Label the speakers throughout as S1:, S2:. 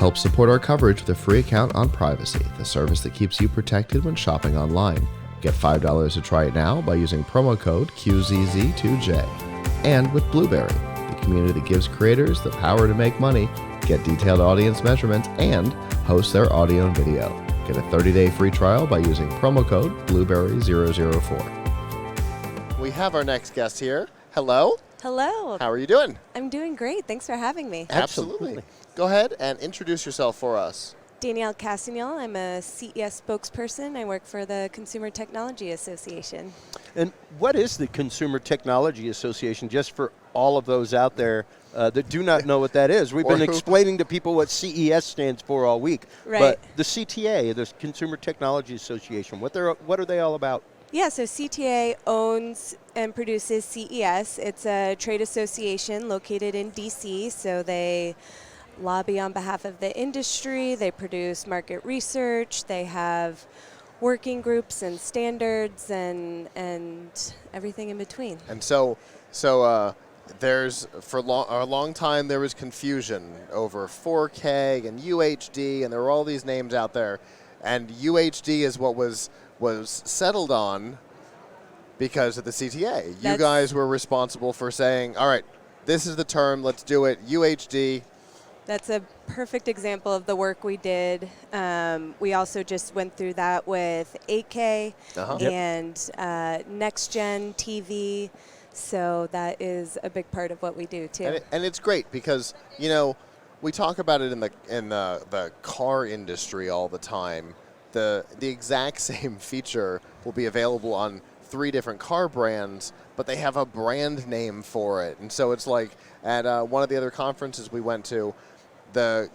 S1: Help support our coverage with a free account on Privacy, the service that keeps you protected when shopping online. Get $5 to try it now by using promo code QZZ2J. And with Blueberry, the community that gives creators the power to make money, get detailed audience measurements, and host their audio and video. Get a 30-day free trial by using promo code Blueberry004.
S2: We have our next guest here. Hello.
S3: Hello.
S2: How are you doing?
S3: I'm doing great. Thanks for having me.
S2: Absolutely. Go ahead and introduce yourself for us.
S3: Danielle Castagnol. I'm a CES spokesperson. I work for the Consumer Technology Association.
S4: And what is the Consumer Technology Association, just for all of those out there that do not know what that is? We've been explaining to people what CES stands for all week.
S3: Right.
S4: But the CTA, the Consumer Technology Association, what are they all about?
S3: Yeah, so CTA owns and produces CES. It's a trade association located in D.C., so they lobby on behalf of the industry. They produce market research. They have working groups and standards and everything in between.
S2: And so there's a long time there was confusion over 4K and UHD, and there were all these names out there. And UHD is what was settled on because of the CTA. You guys were responsible for saying, all right, this is the term, let's do it, UHD.
S3: That's a perfect example of the work we did. We also just went through that with 8K and next-gen TV. So that is a big part of what we do, too.
S2: And it's great because, you know, we talk about it in the car industry all the time. The exact same feature will be available on 3 different car brands, but they have a brand name for it. And so it's like at one of the other conferences we went to, the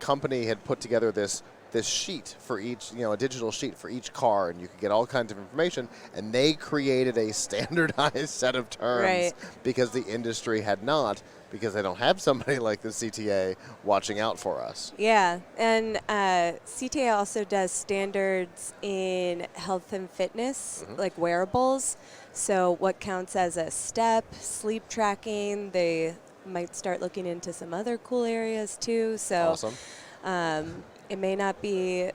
S2: company had put together this sheet for each, a digital sheet for each car, and you could get all kinds of information, and they created a standardized set of terms because the industry had not, because they don't have somebody like the CTA watching out for us.
S3: Yeah, and CTA also does standards in health and fitness, like wearables. So what counts as a step, sleep tracking, they might start looking into some other cool areas too. So it may not be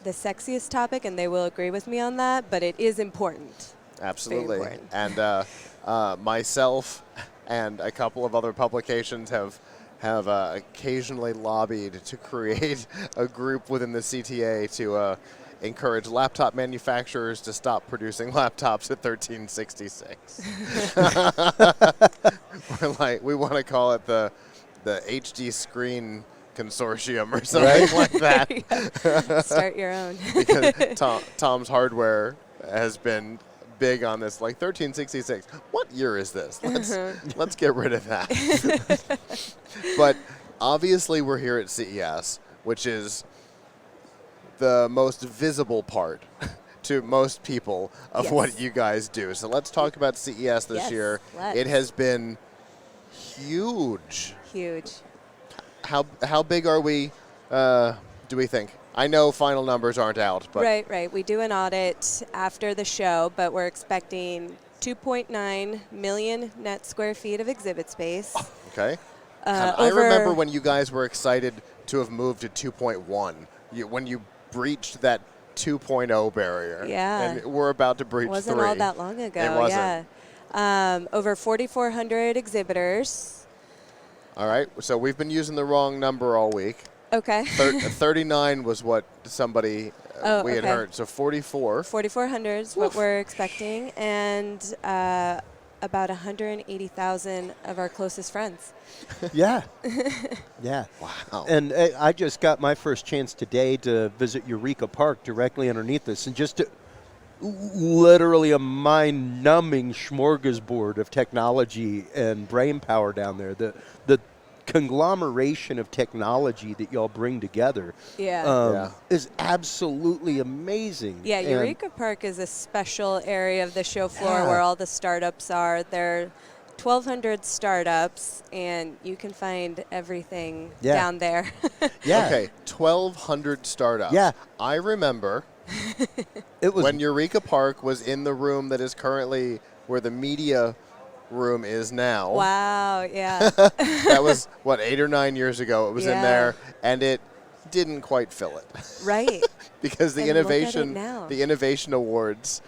S3: the sexiest topic, and they will agree with me on that, but it is important.
S2: Absolutely.
S3: Very important.
S2: And myself and a couple of other publications have occasionally lobbied to create a group within the CTA to encourage laptop manufacturers to stop producing laptops at 1366. We want to call it the HD Screen Consortium or something like that.
S3: Start your own.
S2: Because Tom's Hardware has been big on this, like 1366. What year is this? Let's get rid of that. But obviously we're here at CES, which is the most visible part to most people of what you guys do. So let's talk about CES this year. It has been huge.
S3: Huge.
S2: How big are we, do we think? I know final numbers aren't out, but
S3: Right. We do an audit after the show, but we're expecting 2.9 million net square feet of exhibit space.
S2: Okay. I remember when you guys were excited to have moved to 2.1, when you breached that 2.0 barrier.
S3: Yeah.
S2: And we're about to breach 3.
S3: Wasn't all that long ago.
S2: It wasn't.
S3: Yeah. Over 4,400 exhibitors.
S2: All right. So we've been using the wrong number all week.
S3: Okay.
S2: 39 was what somebody we had heard. So 44.
S3: 4,400 is what we're expecting, and about 180,000 of our closest friends.
S4: Yeah. Yeah.
S2: Wow.
S4: And I just got my first chance today to visit Eureka Park directly underneath us, and just literally a mind-numbing smorgasbord of technology and brain power down there. The conglomeration of technology that y'all bring together is absolutely amazing.
S3: Yeah, Eureka Park is a special area of the show floor where all the startups are. There are 1,200 startups, and you can find everything down there.
S2: Okay, 1,200 startups.
S4: Yeah.
S2: I remember
S4: it was
S2: when Eureka Park was in the room that is currently where the media room is now.
S3: Wow, yeah.
S2: That was, 8 or 9 years ago. It was in there, and it didn't quite fill it.
S3: Right.
S2: Because the
S3: And look at it
S2: innovation
S3: now.
S2: the innovation awards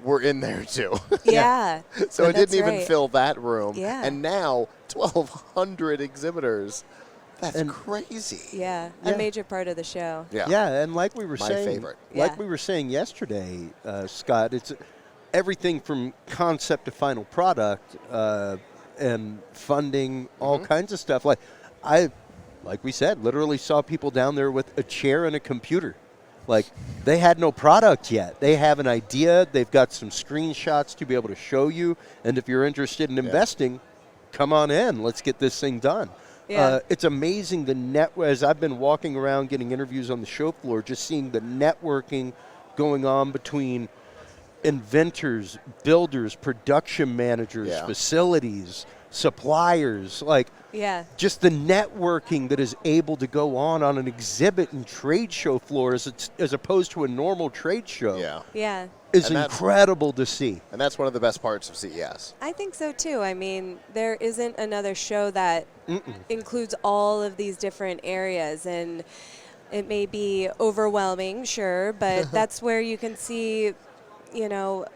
S2: were in there too.
S3: Yeah.
S2: So it
S3: that's
S2: didn't even
S3: right.
S2: fill that room.
S3: Yeah.
S2: And now 1,200 exhibitors. That's
S4: And-
S2: crazy.
S3: Yeah,
S4: Yeah.
S3: a major part of the show.
S2: Yeah.
S4: Yeah, and like we were
S2: My
S4: saying,
S2: favorite.
S4: like
S3: Yeah.
S4: we were saying yesterday, Scott, it's everything from concept to final product, and funding, all kinds of stuff. Like we said, literally saw people down there with a chair and a computer. Like, they had no product yet. They have an idea. They've got some screenshots to be able to show you. And if you're interested in investing, come on in. Let's get this thing done.
S3: Yeah.
S4: It's amazing as I've been walking around getting interviews on the show floor, just seeing the networking going on between inventors, builders, production managers,
S2: Yeah.
S4: facilities, suppliers, like
S3: Yeah.
S4: just the networking that is able to go on an exhibit and trade show floor as opposed to a normal trade show
S2: Yeah.
S3: Yeah.
S4: is
S2: And that's-
S4: incredible to see.
S2: And that's one of the best parts of CES.
S3: I think so too. I mean, there isn't another show that includes all of these different areas, and it may be overwhelming, sure, but that's where you can see,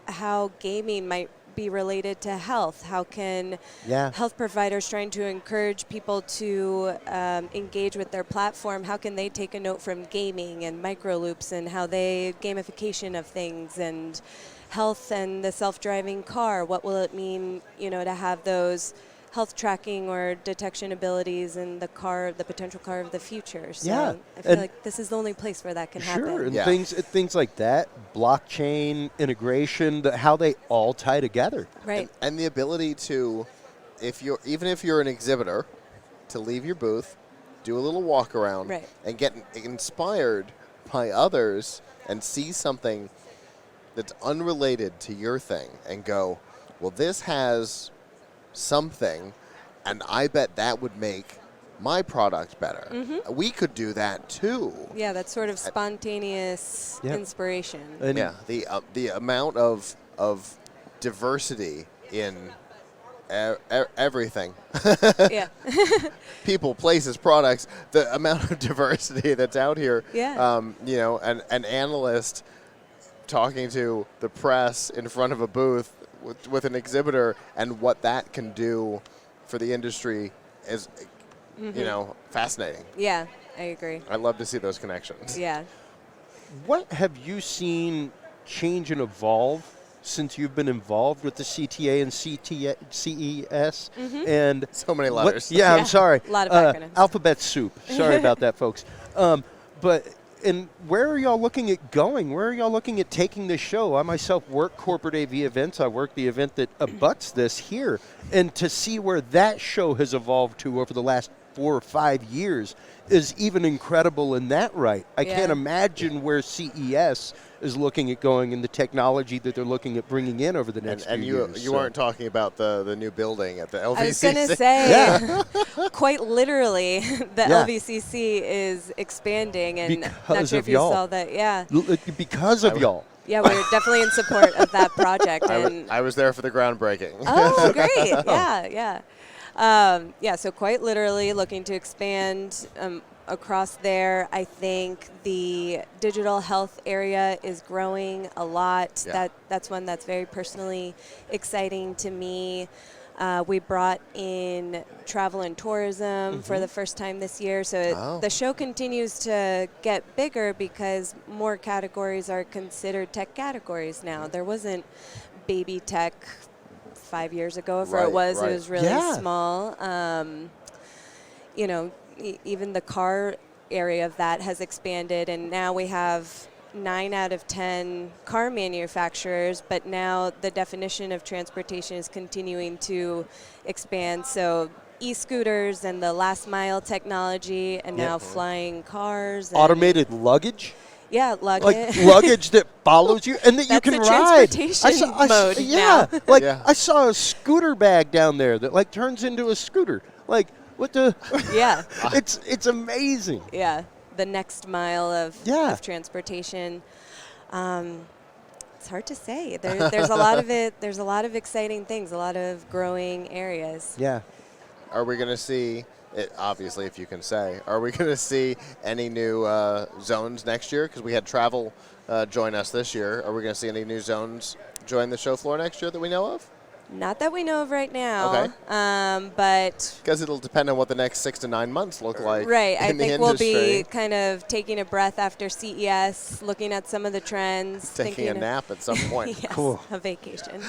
S3: how gaming might be related to health. How can health providers trying to encourage people to engage with their platform, how can they take a note from gaming and micro loops and how they gamification of things, and health and the self-driving car? What will it mean, to have those health tracking or detection abilities in the potential car of the future? So
S4: Yeah.
S3: I feel
S4: And
S3: like this is the only place where that can
S4: Sure,
S3: happen.
S4: and
S2: Yeah.
S4: things like that, blockchain integration, how they all tie together.
S3: Right.
S2: And the ability to, even if you're an exhibitor, to leave your booth, do a little walk around,
S3: Right.
S2: and get inspired by others and see something that's unrelated to your thing and go, well, this has something, and I bet that would make my product better. We could do that too.
S3: Yeah, that sort of spontaneous
S4: Yeah.
S3: inspiration.
S4: And
S2: Yeah, the amount of diversity in everything,
S3: Yeah.
S2: people, places, products, the amount of diversity that's out here.
S3: Yeah.
S2: An analyst talking to the press in front of a booth with an exhibitor, and what that can do for the industry is, fascinating.
S3: Yeah, I agree.
S2: I love to see those connections.
S3: Yeah.
S4: what have you seen change and evolve since you've been involved with the CTA and CES? And
S2: So many letters.
S4: I'm
S3: Yeah.
S4: sorry.
S3: A lot of acronyms.
S4: Alphabet soup. Sorry about that, folks. And where are y'all looking at going? Where are y'all looking at taking this show? I myself work corporate AV events. I work the event that abuts this here. And to see where that show has evolved to over the last 4 or 5 years is even incredible in that right. I
S3: Yeah.
S4: can't imagine where CES is looking at going and the technology that they're looking at bringing in over the next
S2: And
S4: few
S2: you
S4: years.
S2: you aren't talking about the new building at the LVCC.
S3: I was going to say, quite literally, the
S4: Yeah.
S3: LVCC is expanding, and not
S4: Because
S3: sure
S4: of
S3: if you
S4: y'all.
S3: saw that. Yeah.
S4: Because of y'all.
S3: Yeah, we're definitely in support of that project. And
S2: I was there for the groundbreaking.
S3: oh, great. Yeah. So quite literally looking to expand across there. I think the digital health area is growing a lot.
S2: Yeah.
S3: That's one that's very personally exciting to me. We brought in travel and tourism for the first time this year. So the show continues to get bigger because more categories are considered tech categories now. There wasn't baby tech 5 years ago. If it was really small. Even the car area of that has expanded, and now we have 9 out of 10 car manufacturers, but now the definition of transportation is continuing to expand. So e-scooters and the last mile technology, and now flying cars. And
S4: Automated luggage?
S3: Yeah, luggage.
S4: Like luggage that follows you and that you
S3: That's
S4: can
S3: the
S4: ride.
S3: transportation mode
S4: Yeah,
S3: now.
S4: I saw a scooter bag down there that turns into a scooter. Like what the?
S3: Yeah.
S4: It's amazing.
S3: Yeah, the next mile of transportation. It's hard to say. There's a lot of it. There's a lot of exciting things, a lot of growing areas.
S4: Yeah.
S2: Are we going to see obviously, if you can say, are we going to see any new zones next year? Because we had travel join us this year. Are we going to see any new zones join the show floor next year that we know of?
S3: Not that we know of right now.
S2: Okay.
S3: But
S2: because it'll depend on what the next 6 to 9 months look like.
S3: Right. I
S2: in the
S3: think we'll be
S2: industry.
S3: kind of taking a breath after CES, looking at some of the trends.
S2: Taking a nap at some point.
S3: Yes,
S4: Cool.
S3: a vacation.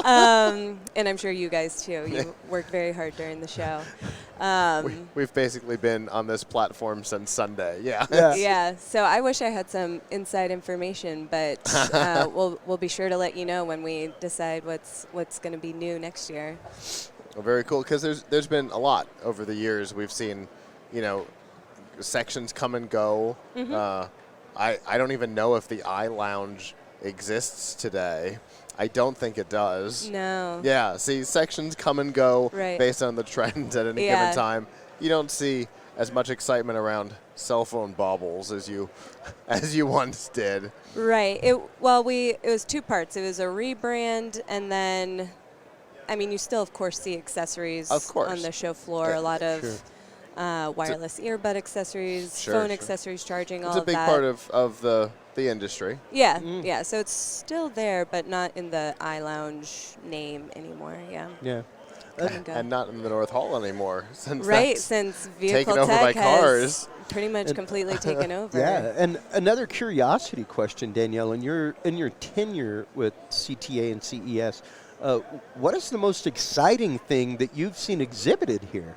S3: And I'm sure you guys too. You worked very hard during the show.
S2: We've basically been on this platform since Sunday. Yeah.
S3: Yeah. So I wish I had some inside information, but we'll be sure to let you know when we decide what's going to be new next year.
S2: Well, very cool, because there's been a lot over the years. We've seen, sections come and go. I don't even know if the iLounge exists today. I don't think it does.
S3: No.
S2: Yeah, see, sections come and go
S3: Right.
S2: based on the trends at any given time. You don't see as much excitement around cell phone baubles as you once did.
S3: Right. It was two parts. It was a rebrand, and then, you still, of course, see accessories
S2: Of course.
S3: on the show floor.
S2: Yeah,
S3: a lot of
S4: sure.
S3: wireless earbud accessories,
S2: Sure,
S3: phone
S2: sure.
S3: accessories, charging, all
S2: It's a
S3: of
S2: big
S3: that.
S2: part of the industry.
S3: Yeah, yeah. So it's still there, but not in the iLounge name anymore. Yeah.
S4: Yeah.
S3: Come and go.
S2: And not in the North Hall anymore, since
S3: Right,
S2: that's
S3: since
S2: taken
S3: vehicle
S2: over
S3: tech
S2: by
S3: has
S2: cars.
S3: pretty much completely taken over.
S4: Yeah, and another curiosity question, Danielle, in your tenure with CTA and CES, what is the most exciting thing that you've seen exhibited here?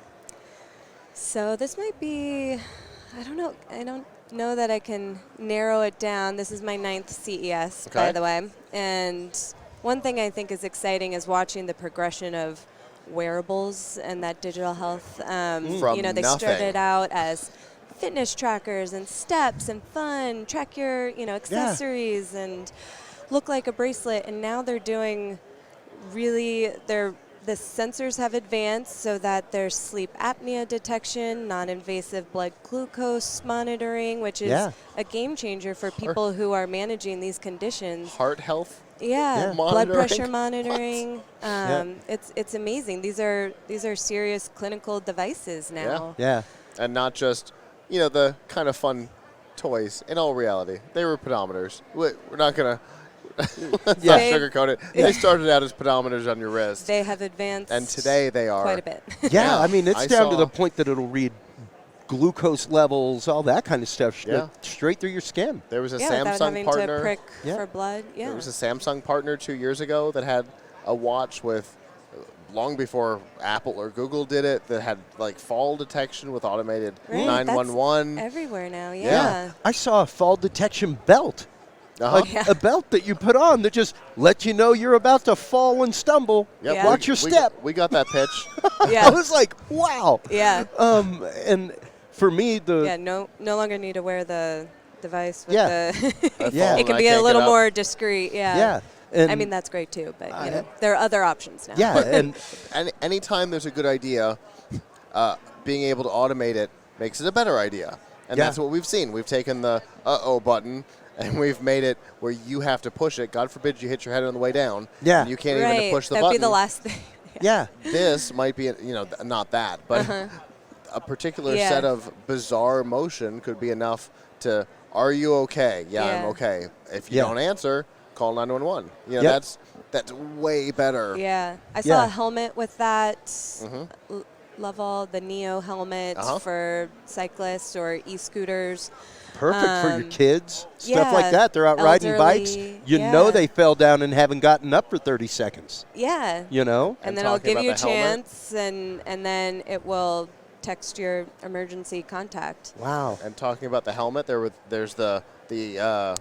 S3: So this might be, I don't know. I don't know that I can narrow it down. This is my 9th CES, by
S2: Okay.
S3: the way. And one thing I think is exciting is watching the progression of wearables and that digital health.
S2: From
S3: they
S2: nothing.
S3: started out as fitness trackers and steps and fun, track your, accessories and look like a bracelet. And now they're doing the sensors have advanced so that there's sleep apnea detection, non-invasive blood glucose monitoring, which is a game changer for people who are managing these conditions.
S2: Heart health.
S3: Yeah, blood
S2: Monitoring.
S3: pressure monitoring. It's amazing. These are serious clinical devices now.
S4: Yeah.
S2: And not just, the kind of fun toys. In all reality, they were pedometers. We're not going to let's not sugarcoat it. They started out as pedometers on your wrist.
S3: They have advanced.
S2: And today they are.
S3: quite a bit.
S4: Yeah, it's
S2: I
S4: down to
S2: saw-
S4: the point that it'll read glucose levels, all that kind of stuff, straight through your skin.
S2: There was a
S3: without
S2: Samsung
S3: having
S2: partner.
S3: to prick
S4: Yeah.
S3: for blood. Yeah.
S2: There was a Samsung partner 2 years ago that had a watch with, long before Apple or Google did it, that had like fall detection with automated
S3: Right,
S2: 911.
S3: That's everywhere now.
S2: Yeah.
S3: Yeah.
S4: I saw a fall detection belt. A belt that you put on that just lets you know you're about to fall and stumble.
S2: Yep,
S3: Yeah.
S4: Watch your step.
S2: We got that pitch.
S3: Yeah.
S4: I was like, wow.
S3: Yeah.
S4: And for me,
S3: Yeah. No longer need to wear the device with
S4: Yeah.
S3: the.
S4: Yeah.
S3: It can be a little more discreet. Yeah.
S4: Yeah. And
S3: I mean, that's great too, but there are other options now.
S4: yeah, and
S2: Anytime there's a good idea, being able to automate it makes it a better idea. And
S4: Yeah.
S2: that's what we've seen. We've taken the uh-oh button and we've made it where you have to push it. God forbid you hit your head on the way down.
S4: Yeah.
S2: And you can't
S3: Right.
S2: even push the
S3: That'd
S2: button.
S3: be the last thing.
S4: yeah.
S2: This might be, not that, but a particular
S3: Yeah.
S2: set of bizarre motion could be enough to, are you okay? Yeah, I'm
S3: Yeah.
S2: okay. If you
S4: Yeah.
S2: don't answer, call 911.
S4: Yep.
S2: That's way better.
S3: Yeah. I saw
S4: Yeah.
S3: a helmet with that. Level, the Neo helmet for cyclists or e-scooters.
S4: Perfect for your kids, stuff
S3: yeah,
S4: like that. They're out riding bikes.
S3: elderly,
S4: You
S3: yeah.
S4: know they fell down and haven't gotten up for 30 seconds.
S3: Yeah.
S4: You know?
S3: And
S2: And
S3: then it'll
S2: talking
S3: give you a
S2: about the helmet.
S3: chance, and then it will text your emergency contact.
S4: Wow.
S2: And talking about the helmet, there's the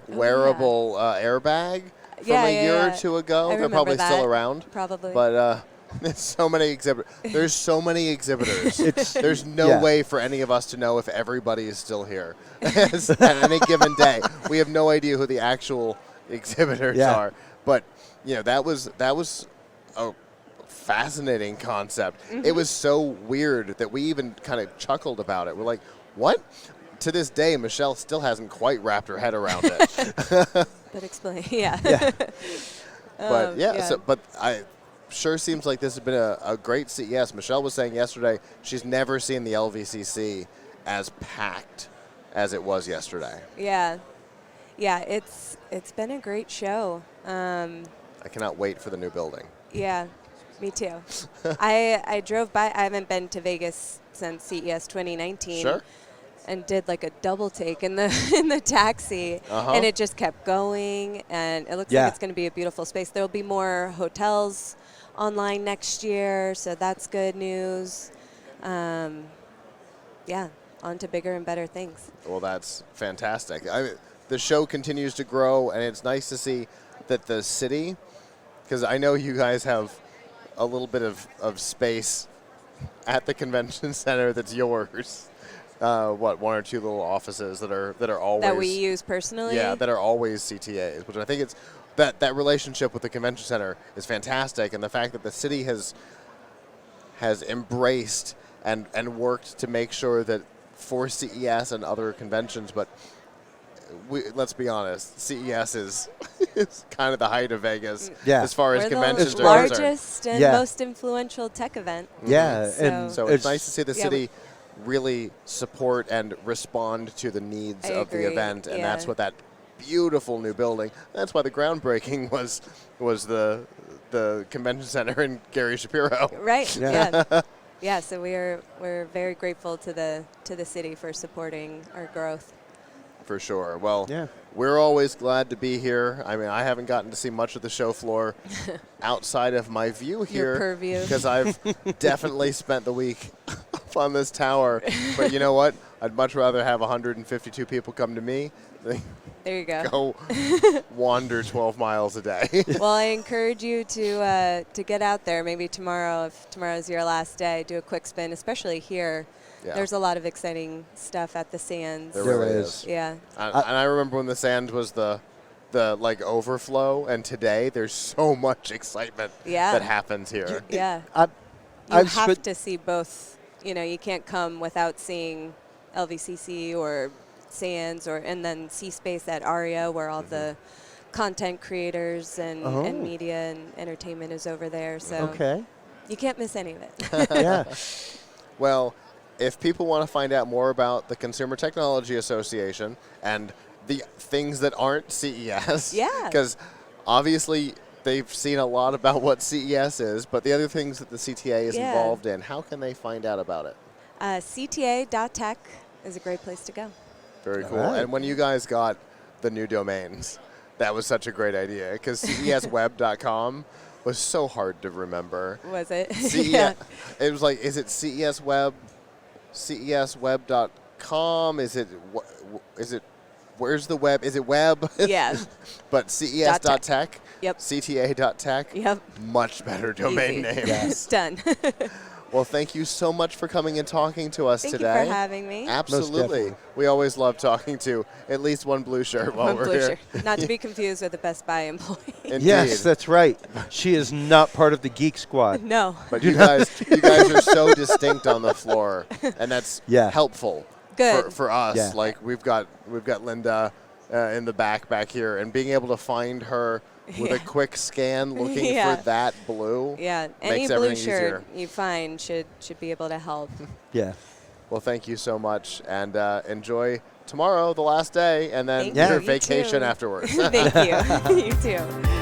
S2: wearable airbag from
S3: Yeah,
S2: a year or
S3: yeah.
S2: two ago.
S3: I
S2: They're
S3: remember
S2: probably still
S3: that.
S2: around.
S3: Probably.
S2: But there's so many exhibitors. There's no
S4: Yeah.
S2: way for any of us to know if everybody is still here at any given day. We have no idea who the actual exhibitors are. But that was a fascinating concept. It was so weird that we even kind of chuckled about it. We're like, what? To this day, Michelle still hasn't quite wrapped her head around it.
S3: But explain. Yeah.
S4: Yeah.
S2: But sure seems like this has been a great CES. Michelle was saying yesterday she's never seen the LVCC as packed as it was yesterday.
S3: Yeah, it's been a great show.
S2: I cannot wait for the new building.
S3: Yeah, me too. I drove by. I haven't been to Vegas since CES 2019.
S2: Sure.
S3: And did like a double take in the in the taxi, and it just kept going. And it looks like it's going to be a beautiful space. There will be more hotels online next year, so that's good news. Yeah, on to bigger and better things.
S2: Well, that's fantastic. The show continues to grow, and it's nice to see that the city, because I know you guys have a little bit of space at the convention center that's yours. One or two little offices that are always
S3: that we use personally.
S2: Yeah, that are always CTAs, which I think it's that relationship with the convention center is fantastic, and the fact that the city has embraced and worked to make sure that for CES and other conventions, but let's be honest, CES is kind of the height of Vegas as far as conventions
S3: are concerned. The largest and most influential tech event.
S4: Yeah,
S2: and so it's nice to see the city really support and respond to the needs of the event, and that's what that beautiful new building. That's why the groundbreaking was the convention center in Gary Shapiro.
S3: Right. Yeah. Yeah. So we're very grateful to the city for supporting our growth.
S2: For sure. Well, we're always glad to be here. I mean, I haven't gotten to see much of the show floor outside of my view here.
S3: Your purview.
S2: Because I've definitely spent the week up on this tower. But you know what? I'd much rather have 152 people come to me than
S3: there you
S2: go wander 12 miles a day.
S3: Well, I encourage you to get out there. Maybe tomorrow, if tomorrow's your last day, do a quick spin, especially here. Yeah. There's a lot of exciting stuff at the Sands.
S2: There really is.
S3: Yeah.
S2: And I remember when the Sands was the like overflow, and today there's so much excitement that happens here.
S3: Yeah. You have to see both. You know, you can't come without seeing LVCC or Sands and then C-Space at ARIA, where all the content creators and media and entertainment is over there. So you can't miss any of it.
S2: Well, if people want to find out more about the Consumer Technology Association and the things that aren't CES, because obviously they've seen a lot about what CES is, but the other things that the CTA is involved in, how can they find out about it?
S3: CTA.tech is a great place to go.
S2: Very cool. Right. And when you guys got the new domains, that was such a great idea, because CESweb.com was so hard to remember.
S3: Was it?
S2: It was like, is it CES Web? CESweb.com? Is it where's the web? Is it web?
S3: Yeah.
S2: But CES.tech?
S3: Yep.
S2: CTA.tech?
S3: Yep.
S2: Much better domain name.
S3: Yes. Done.
S2: Well, thank you so much for coming and talking to us today.
S3: Thank you for having me.
S2: Absolutely. We always love talking to at least one blue shirt while we're here.
S3: Shirt. Not to be confused with a Best Buy employee.
S2: Indeed.
S4: Yes, that's right. She is not part of the Geek Squad.
S3: No.
S2: But you guys are so distinct on the floor, and that's helpful.
S3: Good.
S2: For us. Yeah. Like we've got Linda in the back here, and being able to find her with a quick scan looking for that blue.
S3: Yeah, any blue shirt you find should be able to help.
S4: Yeah.
S2: Well, thank you so much, and enjoy tomorrow, the last day, and then your vacation afterwards.
S3: Thank you. You too.